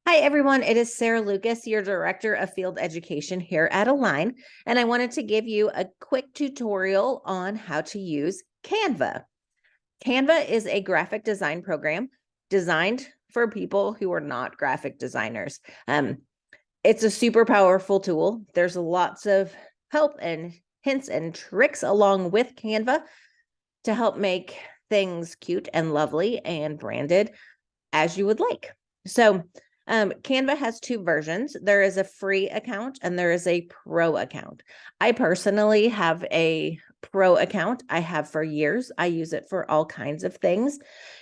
Hi, everyone. It is Sarah Lucas, your Director of Field Education here at Align, and I wanted to give you a quick tutorial on how to use Canva. Canva is a graphic design program designed for people who are not graphic designers. It's a super powerful tool. There's lots of help and hints and tricks along with Canva to help make things cute and lovely and branded as you would like. So Canva has two versions. There is a free account and there is a pro account. I personally have a pro account. I have for years. I use it for all kinds of things.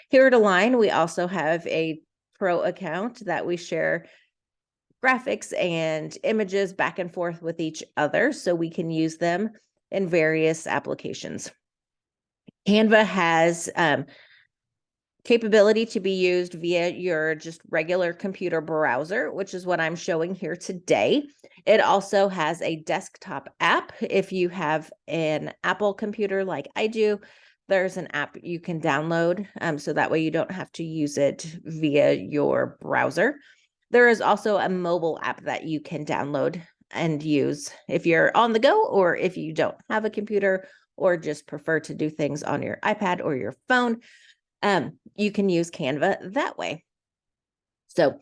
Here at Align, we also have a pro account that we share graphics and images back and forth with each other so we can use them in various applications. Canva has capability to be used via your just regular computer browser, which is what I'm showing here today. It also has a desktop app. If you have an Apple computer like I do, there's an app you can download, so that way you don't have to use it via your browser. There is also a mobile app that you can download and use if you're on the go, or if you don't have a computer or just prefer to do things on your iPad or your phone. You can use Canva that way. So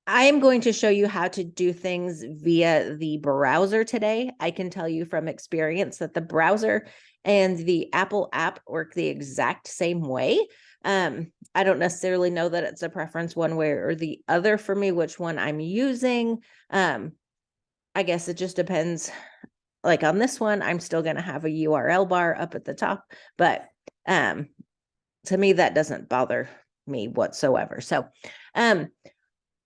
I am going to show you how to do things via the browser today. I can tell you from experience that the browser and the Apple app work the exact same way. I don't necessarily know that it's a preference one way or the other for me, which one I'm using. I guess it just depends. Like on this one, I'm still going to have a URL bar up at the top, but to me, that doesn't bother me whatsoever. So I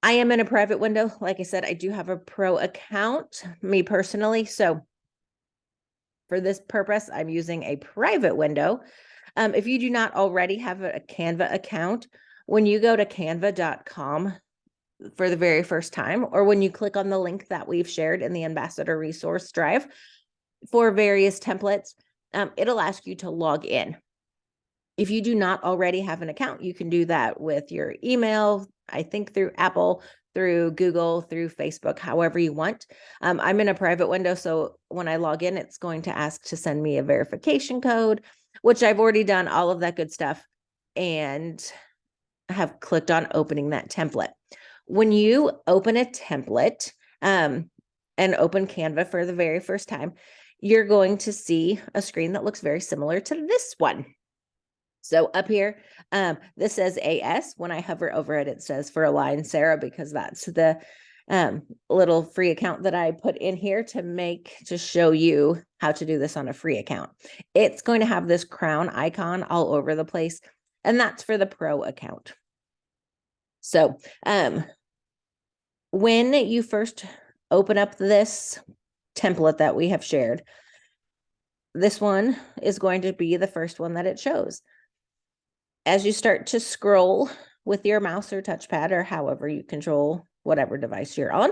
am in a private window. Like I said, I do have a pro account, me personally. So for this purpose, I'm using a private window. If you do not already have a Canva account, when you go to canva.com for the very first time, or when you click on the link that we've shared in the Ambassador Resource Drive for various templates, it'll ask you to log in. If you do not already have an account, you can do that with your email, I think through Apple, through Google, through Facebook, however you want. I'm in a private window, so when I log in, it's going to ask to send me a verification code, which I've already done all of that good stuff and have clicked on opening that template. When you open a template and open Canva for the very first time, you're going to see a screen that looks very similar to this one. So up here, this says AS. When I hover over it, it says for Align Sarah, because that's the little free account that I put in here to show you how to do this on a free account. It's going to have this crown icon all over the place, and that's for the pro account. So when you first open up this template that we have shared, this one is going to be the first one that it shows. As you start to scroll with your mouse or touchpad, or however you control whatever device you're on,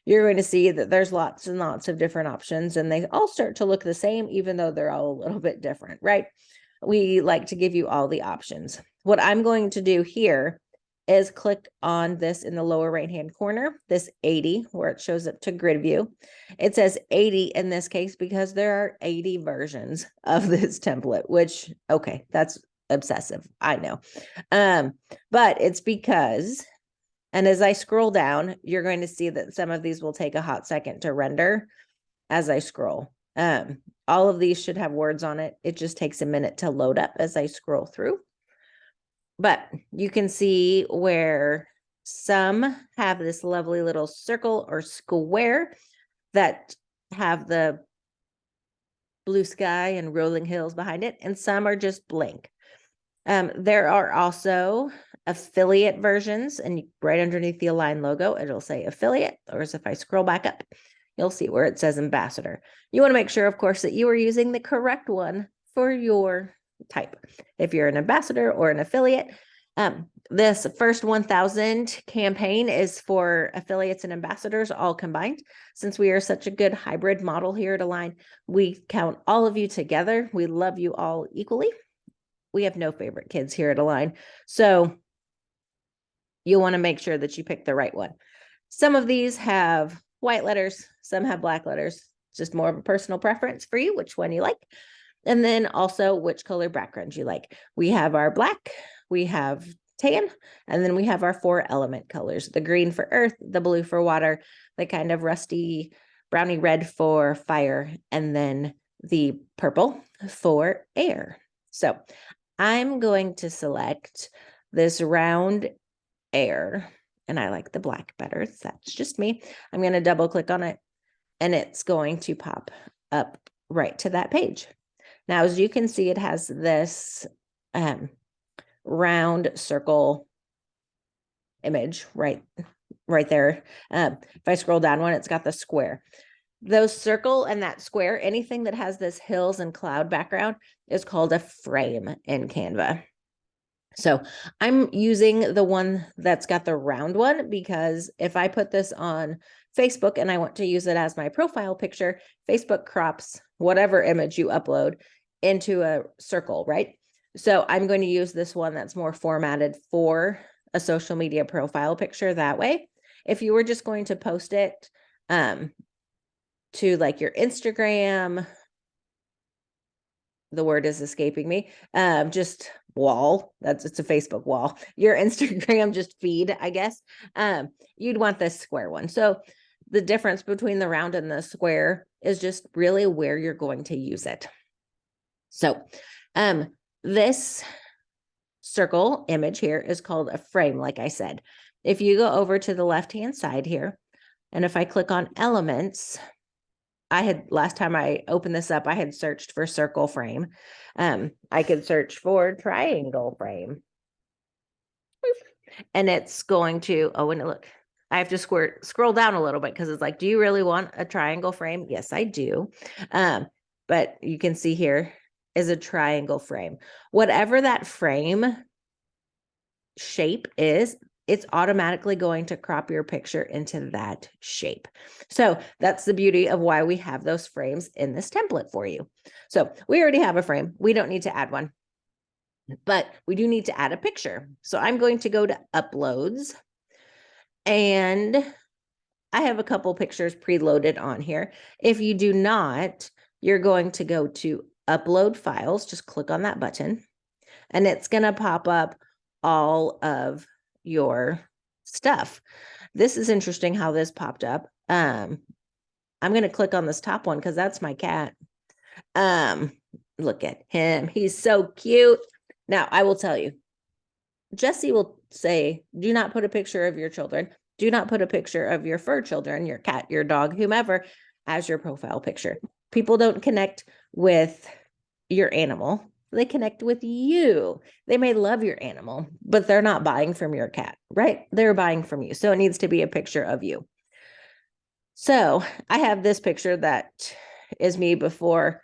you're going to see that there's lots and lots of different options, and they all start to look the same, even though they're all a little bit different, right? We like to give you all the options. What I'm going to do here is click on this in the lower right-hand corner, this 80, where it shows up to grid view. It says 80 in this case because there are 80 versions of this template, which, okay, that's obsessive, I know. But it's because, and as I scroll down, you're going to see that some of these will take a hot second to render as I scroll. All of these should have words on it. It just takes a minute to load up as I scroll through. But you can see where some have this lovely little circle or square that have the blue sky and rolling hills behind it, and some are just blank. There are also affiliate versions, and right underneath the Align logo, it'll say affiliate, or as if I scroll back up, you'll see where it says ambassador. You want to make sure, of course, that you are using the correct one for your type. If you're an ambassador or an affiliate, this first 1,000 campaign is for affiliates and ambassadors all combined. Since we are such a good hybrid model here at Align, we count all of you together. We love you all equally. We have no favorite kids here at Align. So you'll want to make sure that you pick the right one. Some of these have white letters, some have black letters. It's just more of a personal preference for you, which one you like. And then also which color background you like. We have our black, we have tan, and then we have our 4 element colors, the green for earth, the blue for water, the kind of rusty brownie red for fire, and then the purple for air. So I'm going to select this round air, and I like the black better. That's just me. I'm going to double click on it, and it's going to pop up right to that page. Now, as you can see, it has this round circle image right there. If I scroll down one, it's got the square. Those circle and that square, anything that has this hills and cloud background is called a frame in Canva. So I'm using the one that's got the round one because if I put this on Facebook and I want to use it as my profile picture, Facebook crops whatever image you upload into a circle, right? So I'm going to use this one that's more formatted for a social media profile picture that way. If you were just going to post it to like your Instagram, the word is escaping me, just wall, it's a Facebook wall, your Instagram just feed, I guess, you'd want this square one. So the difference between the round and the square is just really where you're going to use it. So this circle image here is called a frame, like I said. If you go over to the left-hand side here, and if I click on elements, last time I opened this up, I had searched for circle frame. I could search for triangle frame. And it's going to, oh, and look, I have to scroll down a little bit because it's like, do you really want a triangle frame? Yes, I do. But you can see here is a triangle frame. Whatever that frame shape is, it's automatically going to crop your picture into that shape. So that's the beauty of why we have those frames in this template for you. So we already have a frame. We don't need to add one, but we do need to add a picture. So I'm going to go to uploads, and I have a couple pictures preloaded on here. If you do not, you're going to go to upload files, just click on that button, and it's going to pop up all of your stuff. This is interesting how this popped up. I'm going to click on this top one because that's my cat. Look at him. He's so cute. Now, I will tell you, Jesse will say, do not put a picture of your children. Do not put a picture of your fur children, your cat, your dog, whomever, as your profile picture. People don't connect with your animal. They connect with you. They may love your animal, but they're not buying from your cat, right? They're buying from you. So it needs to be a picture of you. So I have this picture that is me before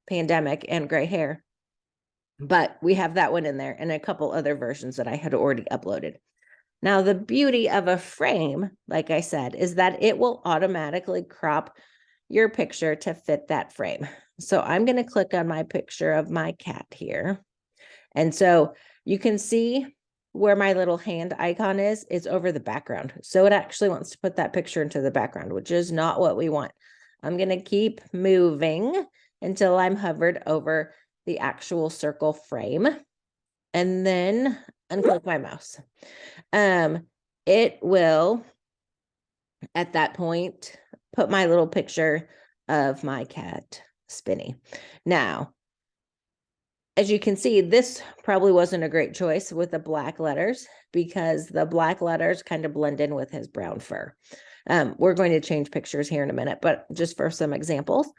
pandemic and gray hair, but we have that one in there and a couple other versions that I had already uploaded. Now, the beauty of a frame, like I said, is that it will automatically crop your picture to fit that frame. So I'm going to click on my picture of my cat here. And so you can see where my little hand icon is over the background. So it actually wants to put that picture into the background, which is not what we want. I'm going to keep moving until I'm hovered over the actual circle frame, and then unclick my mouse. It will, at that point, put my little picture of my cat, Spinny. Now, as you can see, this probably wasn't a great choice with the black letters because the black letters kind of blend in with his brown fur. We're going to change pictures here in a minute, but just for some examples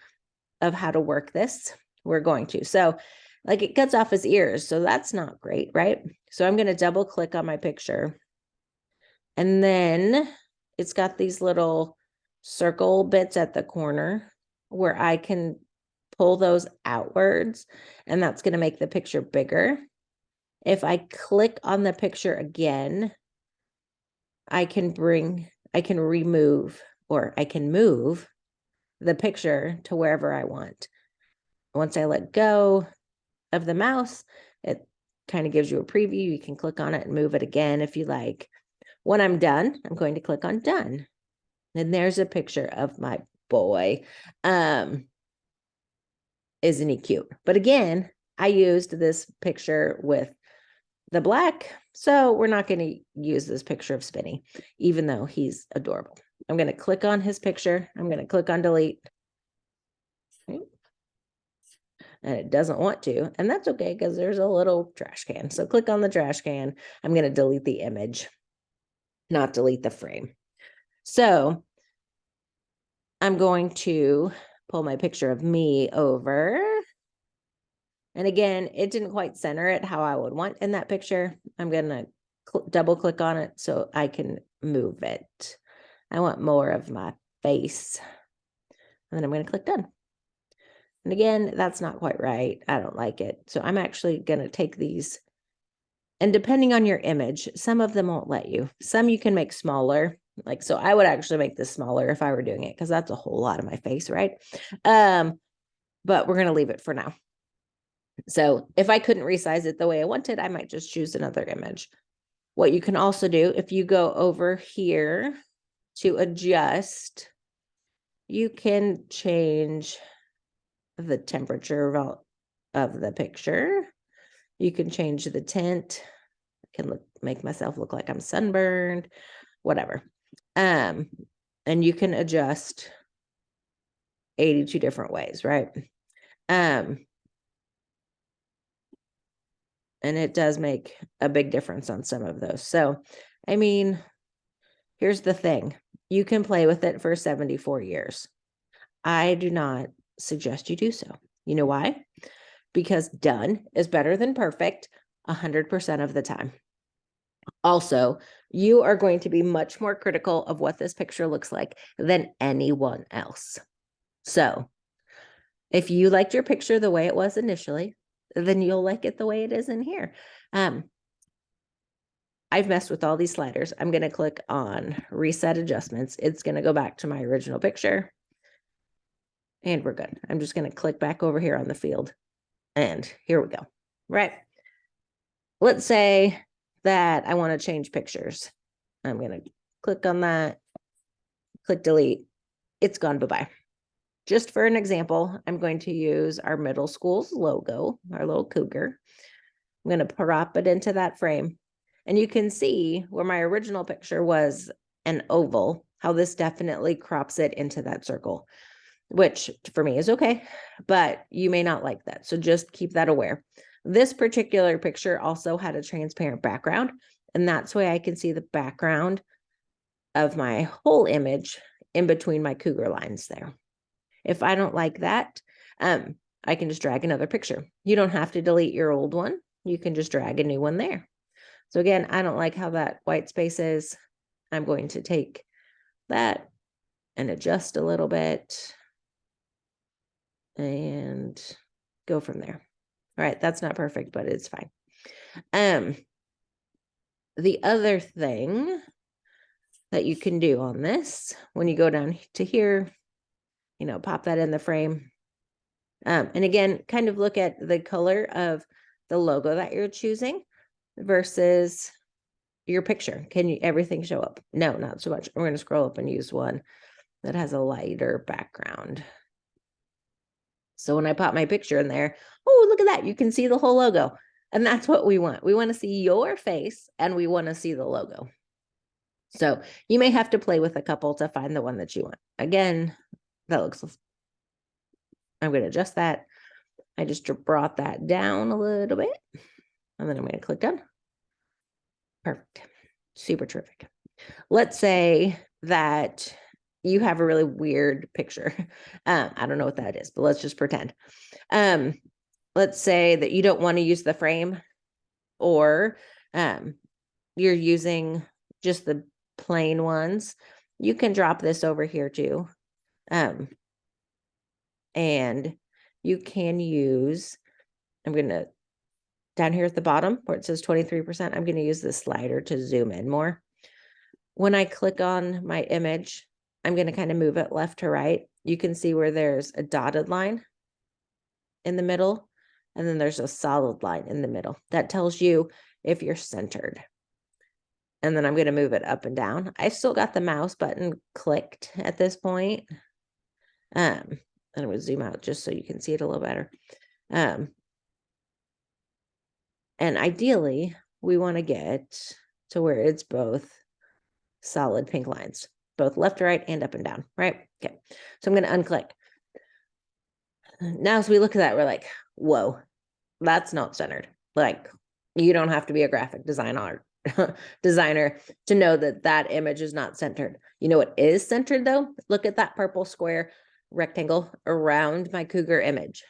of how to work this, we're going to. So like it cuts off his ears, so that's not great, right? So I'm going to double click on my picture, and then it's got these little circle bits at the corner where I can pull those outwards, and that's going to make the picture bigger. If I click on the picture again, I can remove, or I can move the picture to wherever I want. Once I let go of the mouse, it kind of gives you a preview. You can click on it and move it again if you like. When I'm done, I'm going to click on done. And there's a picture of my boy. Isn't he cute? But again, I used this picture with the black, so we're not going to use this picture of Spinny, even though he's adorable. I'm going to click on his picture. I'm going to click on delete. And it doesn't want to, and that's okay because there's a little trash can. So click on the trash can. I'm going to delete the image, not delete the frame. So I'm going to pull my picture of me over. And again, it didn't quite center it how I would want in that picture. I'm going to double click on it so I can move it. I want more of my face. And then I'm going to click done. And again, that's not quite right. I don't like it. So I'm actually going to take these, and depending on your image, some of them won't let you. Some you can make smaller. Like, so I would actually make this smaller if I were doing it, because that's a whole lot of my face, right? But we're going to leave it for now. So if I couldn't resize it the way I wanted, I might just choose another image. What you can also do, if you go over here to adjust, you can change the temperature of the picture. You can change the tint. I can make myself look like I'm sunburned, whatever. And you can adjust 82 different ways, right? And it does make a big difference on some of those. So, I mean, here's the thing. You can play with it for 74 years. I do not suggest you do so. You know why? Because done is better than perfect 100% of the time. Also, you are going to be much more critical of what this picture looks like than anyone else. So, if you liked your picture the way it was initially, then you'll like it the way it is in here. I've messed with all these sliders. I'm going to click on reset adjustments. It's going to go back to my original picture. And we're good. I'm just going to click back over here on the field. And here we go. Right. Let's say that I want to change pictures. I'm going to click on that, click delete. It's gone. Bye-bye. Just for an example, I'm going to use our middle school's logo, our little cougar. I'm going to prop it into that frame. And you can see where my original picture was an oval, how this definitely crops it into that circle, which for me is okay, but you may not like that. So just keep that aware. This particular picture also had a transparent background, and that's why I can see the background of my whole image in between my cougar lines there. If I don't like that, I can just drag another picture. You don't have to delete your old one. You can just drag a new one there. So again, I don't like how that white space is. I'm going to take that and adjust a little bit and go from there. All right, that's not perfect, but it's fine. The other thing that you can do on this, when you go down to here, you know, pop that in the frame. And again, kind of look at the color of the logo that you're choosing versus your picture. Can you everything show up? No, not so much. We're going to scroll up and use one that has a lighter background. So when I pop my picture in there, oh, look at that. You can see the whole logo. And that's what we want. We want to see your face and we want to see the logo. So you may have to play with a couple to find the one that you want. Again, that looks, I'm going to adjust that. I just brought that down a little bit. And then I'm going to click done. Perfect. Super terrific. Let's say that you have a really weird picture. I don't know what that is, but let's just pretend. Let's say that you don't want to use the frame, or you're using just the plain ones. You can drop this over here too. And you can use, I'm going to, down here at the bottom where it says 23%, I'm going to use the slider to zoom in more. When I click on my image, I'm going to kind of move it left to right. You can see where there's a dotted line in the middle, and then there's a solid line in the middle. That tells you if you're centered. And then I'm going to move it up and down. I still got the mouse button clicked at this point. And I'm going to zoom out just so you can see it a little better. And ideally, we want to get to where it's both solid pink lines, both left to right and up and down, right? Okay, so I'm going to unclick. Now, as we look at that, we're like, whoa, that's not centered. Like, you don't have to be a graphic designer to know that that image is not centered. You know what is centered though? Look at that purple square rectangle around my cougar image.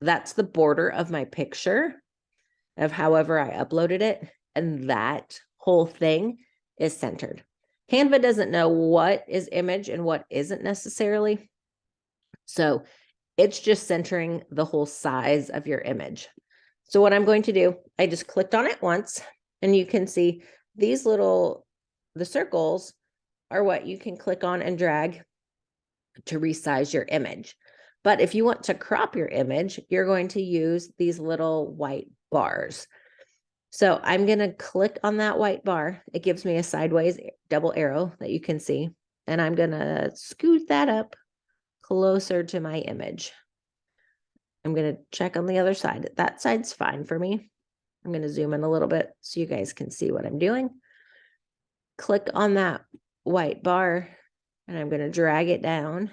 That's the border of my picture of however I uploaded it. And that whole thing is centered. Canva doesn't know what is image and what isn't necessarily. So it's just centering the whole size of your image. So what I'm going to do, I just clicked on it once, and you can see these the circles are what you can click on and drag to resize your image. But if you want to crop your image, you're going to use these little white bars. So I'm going to click on that white bar. It gives me a sideways double arrow that you can see. And I'm going to scoot that up closer to my image. I'm going to check on the other side. That side's fine for me. I'm going to zoom in a little bit so you guys can see what I'm doing. Click on that white bar and I'm going to drag it down.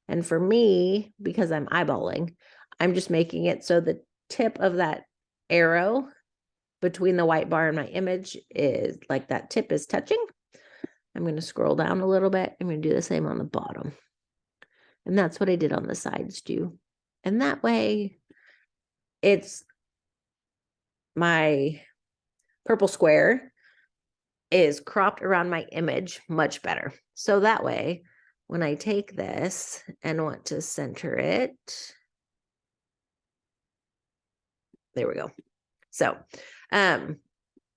And for me, because I'm eyeballing, I'm just making it so the tip of that arrow between the white bar and my image is like that tip is touching. I'm going to scroll down a little bit. I'm going to do the same on the bottom. And that's what I did on the sides too. And that way it's my purple square is cropped around my image much better. So that way, when I take this and want to center it, there we go. So, and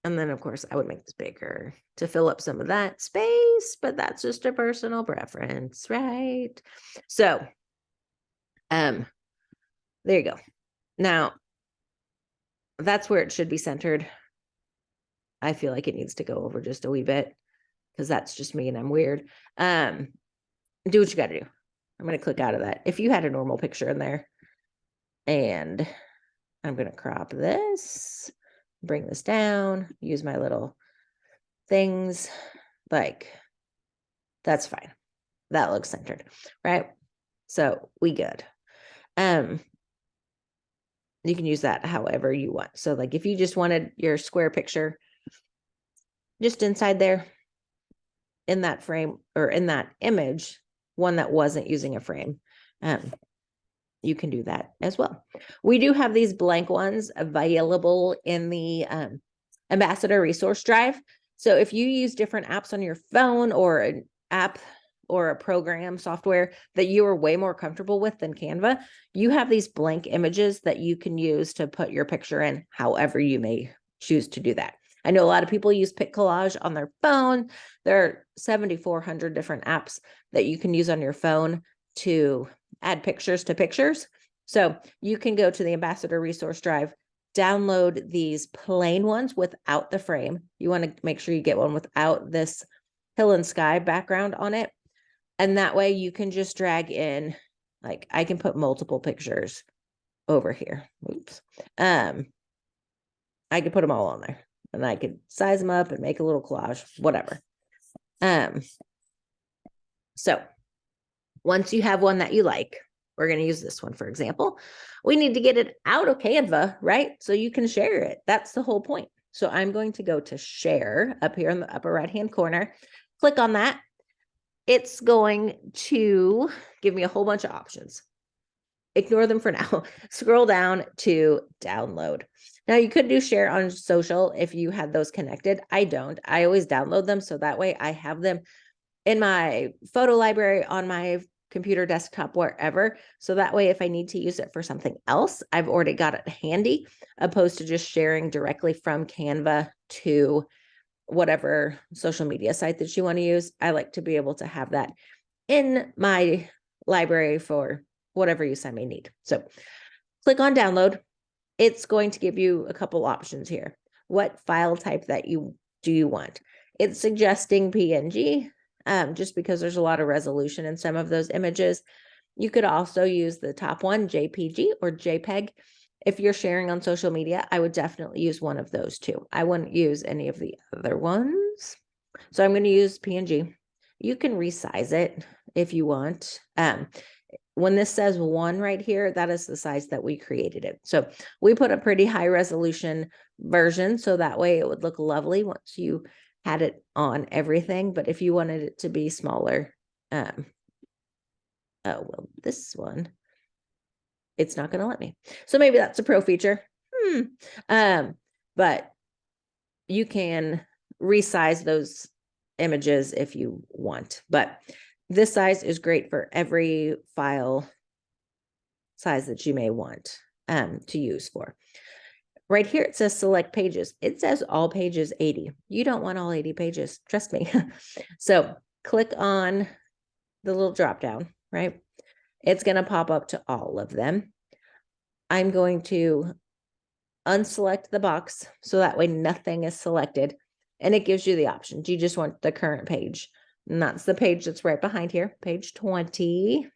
then of course I would make this bigger to fill up some of that space, but that's just a personal preference, right? So, there you go. Now, that's where it should be centered. I feel like it needs to go over just a wee bit because that's just me and I'm weird. Do what you got to do. I'm going to click out of that. If you had a normal picture in there, and I'm going to crop this, bring this down, use my little things, like that's fine. That looks centered, right? So we good. You can use that however you want. So like if you just wanted your square picture just inside there in that frame or in that image, one that wasn't using a frame, you can do that as well. We do have these blank ones available in the Ambassador Resource Drive. So if you use different apps on your phone or an app or a program software that you are way more comfortable with than Canva, you have these blank images that you can use to put your picture in however you may choose to do that. I know a lot of people use Pic Collage on their phone. There are 7,400 different apps that you can use on your phone to add pictures to pictures. So you can go to the Ambassador Resource Drive, download these plain ones without the frame. You want to make sure you get one without this hill and sky background on it. And that way you can just drag in, like I can put multiple pictures over here. Oops. I could put them all on there and I could size them up and make a little collage, whatever. So once you have one that you like, we're going to use this one, for example. We need to get it out of Canva, right? So you can share it. That's the whole point. So I'm going to go to share up here in the upper right-hand corner. Click on that. It's going to give me a whole bunch of options. Ignore them for now. Scroll down to download. Now you could do share on social if you had those connected. I don't. I always download them. So that way I have them in my photo library on my computer, desktop, wherever. So that way, if I need to use it for something else, I've already got it handy, opposed to just sharing directly from Canva to whatever social media site that you want to use. I like to be able to have that in my library for whatever use I may need. So click on download. It's going to give you a couple options here. What file type that you do you want? It's suggesting PNG, just because there's a lot of resolution in some of those images. You could also use the top one, JPG or JPEG. If you're sharing on social media, I would definitely use one of those two. I wouldn't use any of the other ones. So I'm going to use PNG. You can resize it if you want. When this says 1 right here, that is the size that we created it. So we put a pretty high resolution version, so that way it would look lovely once you had it on everything. But if you wanted it to be smaller, oh, well, this one, it's not going to let me. So maybe that's a pro feature. But you can resize those images if you want. But this size is great for every file size that you may want to use for. Right here, it says select pages. It says all pages 80. You don't want all 80 pages, trust me. So click on the little drop down, right? It's going to pop up to all of them. I'm going to unselect the box so that way nothing is selected. And it gives you the option. Do you just want the current page? And that's the page that's right behind here, page 20.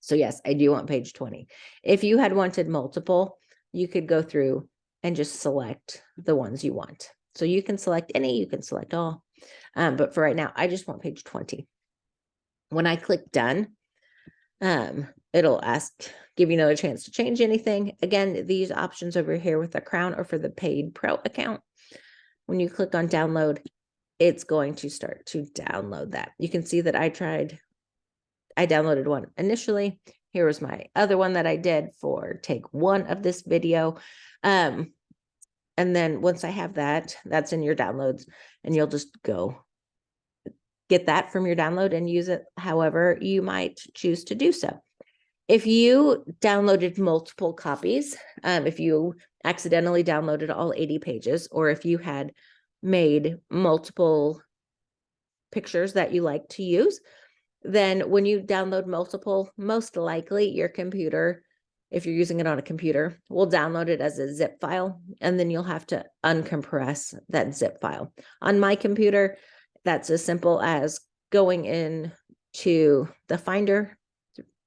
So yes, I do want page 20. If you had wanted multiple, you could go through and just select the ones you want. So you can select any, you can select all. But for right now, I just want page 20. When I click done, it'll give you another chance to change anything. Again, these options over here with the crown are for the paid pro account. When you click on download, it's going to start to download that. You can see that I downloaded one initially. Here was my other one that I did for take 1 of this video. And then once I have that, that's in your downloads, and you'll just go get that from your download and use it however you might choose to do so. If you downloaded multiple copies, if you accidentally downloaded all 80 pages, or if you had made multiple pictures that you like to use, then when you download multiple, most likely your computer, if you're using it on a computer, will download it as a zip file, and then you'll have to uncompress that zip file. On my computer, that's as simple as going in to the Finder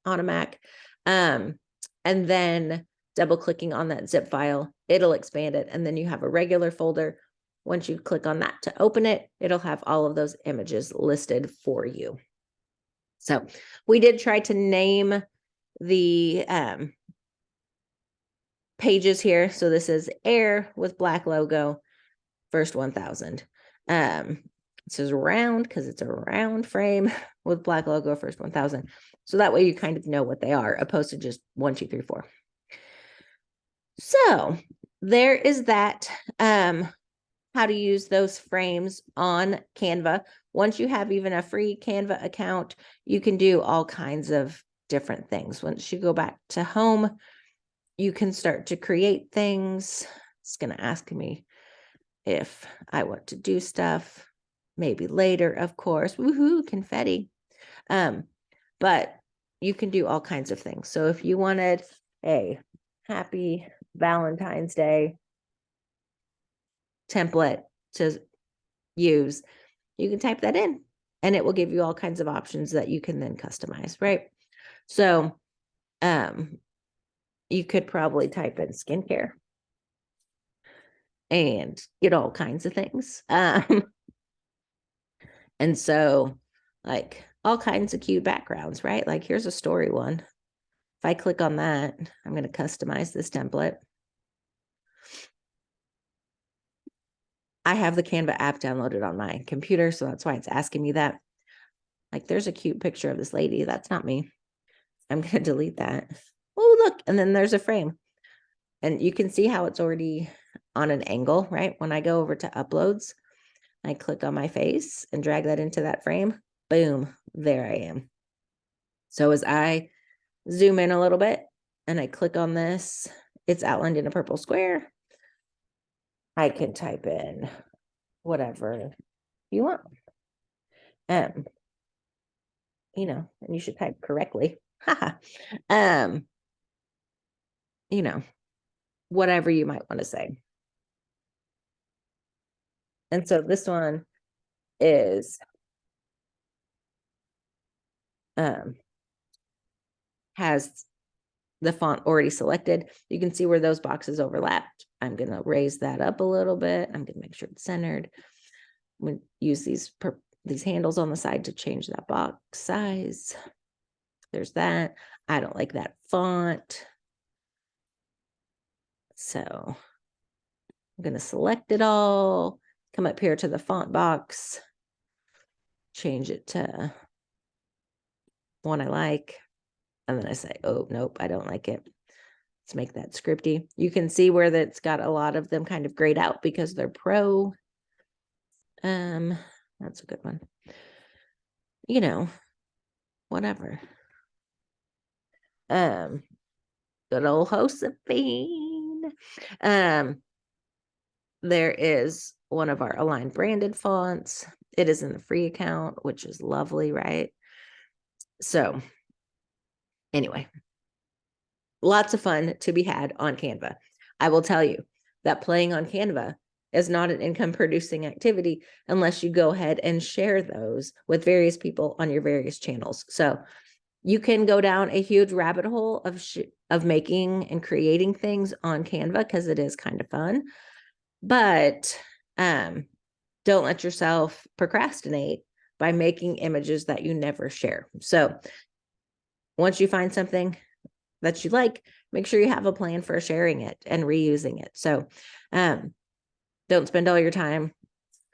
on a Mac, and then double clicking on that zip file, it'll expand it, and then you have a regular folder. Once you click on that to open it, it'll have all of those images listed for you. So we did try to name the pages here. So this is air with black logo, first 1000. It says round because it's a round frame with black logo, first 1000. So that way you kind of know what they are, opposed to just 1, 2, 3, 4. So there is that. How to use those frames on Canva. Once you have even a free Canva account, you can do all kinds of different things. Once you go back to home, you can start to create things. It's going to ask me if I want to do stuff, maybe later, of course. Woohoo, confetti. But you can do all kinds of things. So if you wanted a happy Valentine's Day template to use, you can type that in and it will give you all kinds of options that you can then customize, right? So you could probably type in skincare and get all kinds of things. And so like all kinds of cute backgrounds, right? Like here's a story one. If I click on that, I'm going to customize this template. I have the Canva app downloaded on my computer, so that's why it's asking me that. Like, there's a cute picture of this lady. That's not me. I'm going to delete that. Oh, look. And then there's a frame. And you can see how it's already on an angle, right? When I go over to uploads, I click on my face and drag that into that frame. Boom, there I am. So as I zoom in a little bit and I click on this, it's outlined in a purple square. I can type in whatever you want. You know, and you should type correctly. You know, whatever you might want to say. And so this one is has the font already selected. You can see where those boxes overlapped. I'm going to raise that up a little bit. I'm going to make sure it's centered. I'm going to use these handles on the side to change that box size. There's that. I don't like that font. So I'm going to select it all, come up here to the font box, change it to one I like. And then I say, oh, nope, I don't like it. Let's make that scripty. You can see where that's got a lot of them kind of grayed out because they're pro. That's a good one. You know, whatever. Good old Josephine. There is one of our Align branded fonts. It is in the free account, which is lovely, right? So anyway, lots of fun to be had on Canva. I will tell you that playing on Canva is not an income producing activity unless you go ahead and share those with various people on your various channels. So you can go down a huge rabbit hole of making and creating things on Canva because it is kind of fun, but don't let yourself procrastinate by making images that you never share. So once you find something that you like, make sure you have a plan for sharing it and reusing it. So don't spend all your time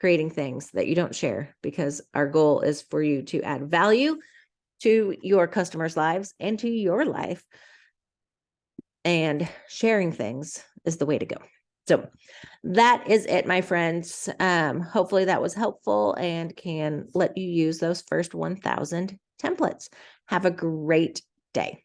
creating things that you don't share, because our goal is for you to add value to your customers' lives and to your life. And sharing things is the way to go. So that is it, my friends. Hopefully that was helpful and can let you use those first 1,000 templates. Have a great day.